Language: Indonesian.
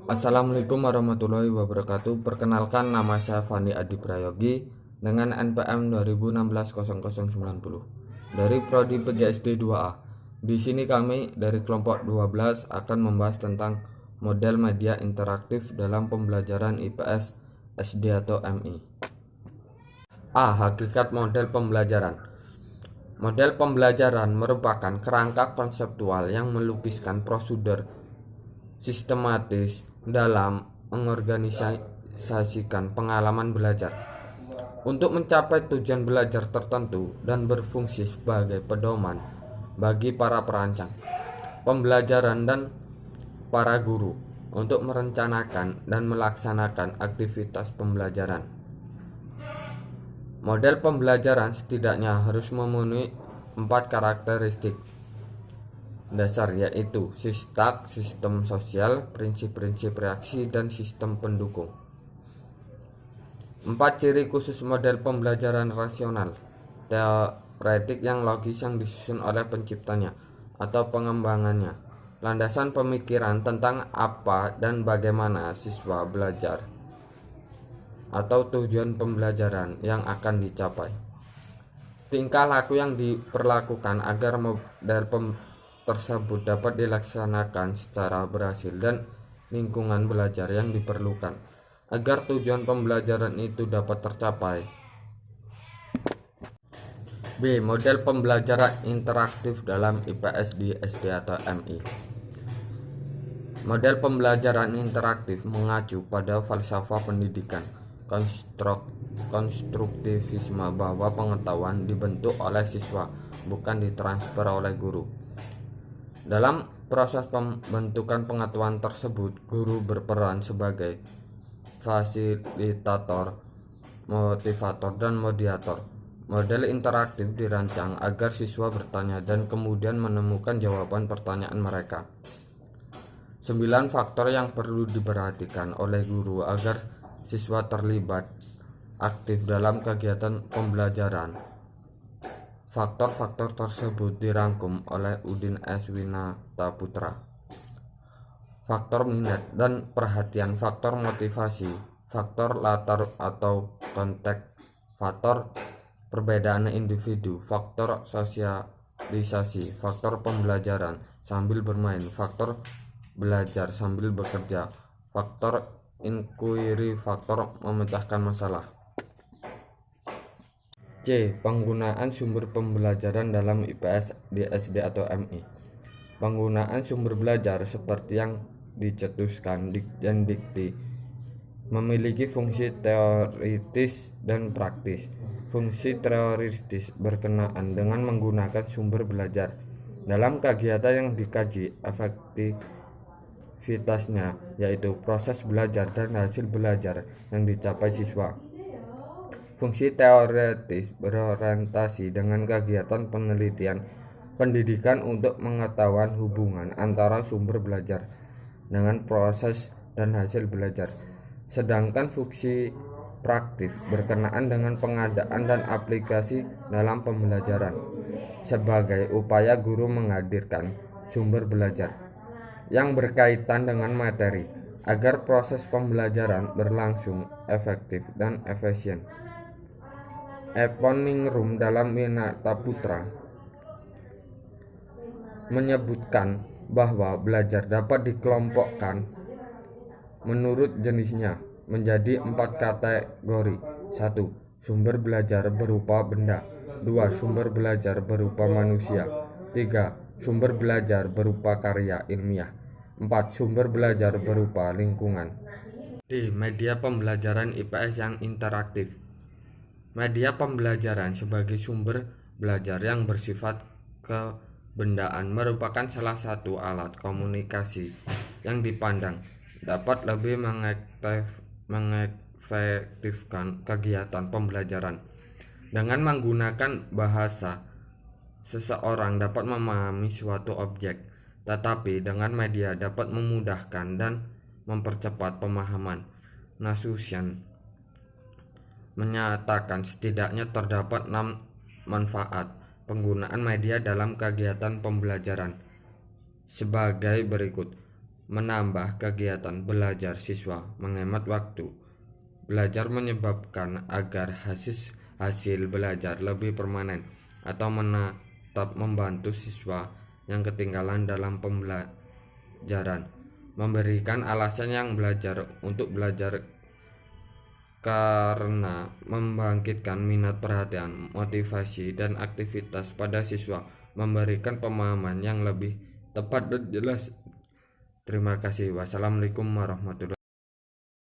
Assalamualaikum warahmatullahi wabarakatuh. Perkenalkan, nama saya Fani Adi Prayogi dengan NPM 2016 dari Prodi PGSD 2A. Di sini kami dari kelompok 12 akan membahas tentang model media interaktif dalam pembelajaran IPS SD atau MI. Hakikat model pembelajaran. Model pembelajaran merupakan kerangka konseptual yang melukiskan prosedur sistematis dalam mengorganisasikan pengalaman belajar untuk mencapai tujuan belajar tertentu dan berfungsi sebagai pedoman bagi para perancang pembelajaran dan para guru untuk merencanakan dan melaksanakan aktivitas pembelajaran. Model pembelajaran setidaknya harus memenuhi 4 karakteristik dasar, yaitu sistem sosial, prinsip-prinsip reaksi, dan sistem pendukung. 4 ciri khusus model pembelajaran rasional, teoretik yang logis yang disusun oleh penciptanya atau pengembangannya, landasan pemikiran tentang apa dan bagaimana siswa belajar atau tujuan pembelajaran yang akan dicapai, tingkah laku yang diperlakukan agar model tersebut dapat dilaksanakan secara berhasil, dan lingkungan belajar yang diperlukan agar tujuan pembelajaran itu dapat tercapai. B. Model pembelajaran interaktif dalam IPS di SD atau MI. Model pembelajaran interaktif mengacu pada falsafah pendidikan konstruktivisme bahwa pengetahuan dibentuk oleh siswa, bukan ditransfer oleh guru. Dalam proses pembentukan pengetahuan tersebut, guru berperan sebagai fasilitator, motivator, dan mediator. Model interaktif dirancang agar siswa bertanya dan kemudian menemukan jawaban pertanyaan mereka. 9 faktor yang perlu diperhatikan oleh guru agar siswa terlibat aktif dalam kegiatan pembelajaran. Faktor-faktor tersebut dirangkum oleh Udin S. Winataputra. Faktor minat dan perhatian, faktor motivasi, faktor latar atau konteks, faktor perbedaan individu, faktor sosialisasi, faktor pembelajaran sambil bermain, faktor belajar sambil bekerja, faktor inquiry, faktor memecahkan masalah. C. Penggunaan sumber pembelajaran dalam IPS di SD atau MI. Penggunaan sumber belajar seperti yang dicetuskan dan dikti memiliki fungsi teoritis dan praktis. Fungsi teoritis berkenaan dengan menggunakan sumber belajar dalam kegiatan yang dikaji efektivitasnya, yaitu proses belajar dan hasil belajar yang dicapai siswa. Fungsi teoritis berorientasi dengan kegiatan penelitian pendidikan untuk mengetahui hubungan antara sumber belajar dengan proses dan hasil belajar. Sedangkan fungsi praktif berkenaan dengan pengadaan dan aplikasi dalam pembelajaran sebagai upaya guru menghadirkan sumber belajar yang berkaitan dengan materi agar proses pembelajaran berlangsung efektif dan efisien. Eponingrum dalam Winataputra menyebutkan bahwa belajar dapat dikelompokkan menurut jenisnya menjadi 4 kategori. 1. Sumber belajar berupa benda. 2. Sumber belajar berupa manusia. 3. Sumber belajar berupa karya ilmiah. 4. Sumber belajar berupa lingkungan. D. Media pembelajaran IPS yang interaktif. Media pembelajaran sebagai sumber belajar yang bersifat kebendaan merupakan salah satu alat komunikasi yang dipandang dapat lebih mengefektifkan kegiatan pembelajaran. Dengan menggunakan bahasa, seseorang dapat memahami suatu objek, tetapi dengan media dapat memudahkan dan mempercepat pemahaman. Nasution menyatakan setidaknya terdapat 6 manfaat penggunaan media dalam kegiatan pembelajaran sebagai berikut. menambah kegiatan belajar siswa, menghemat waktu. Belajar menyebabkan agar hasil belajar lebih permanen atau menetap, membantu siswa yang ketinggalan dalam pembelajaran, memberikan alasan yang belajar untuk belajar karena membangkitkan minat, perhatian, motivasi, dan aktivitas pada siswa, memberikan pemahaman yang lebih tepat dan jelas. Terima kasih. Wassalamualaikum warahmatullahi wabarakatuh.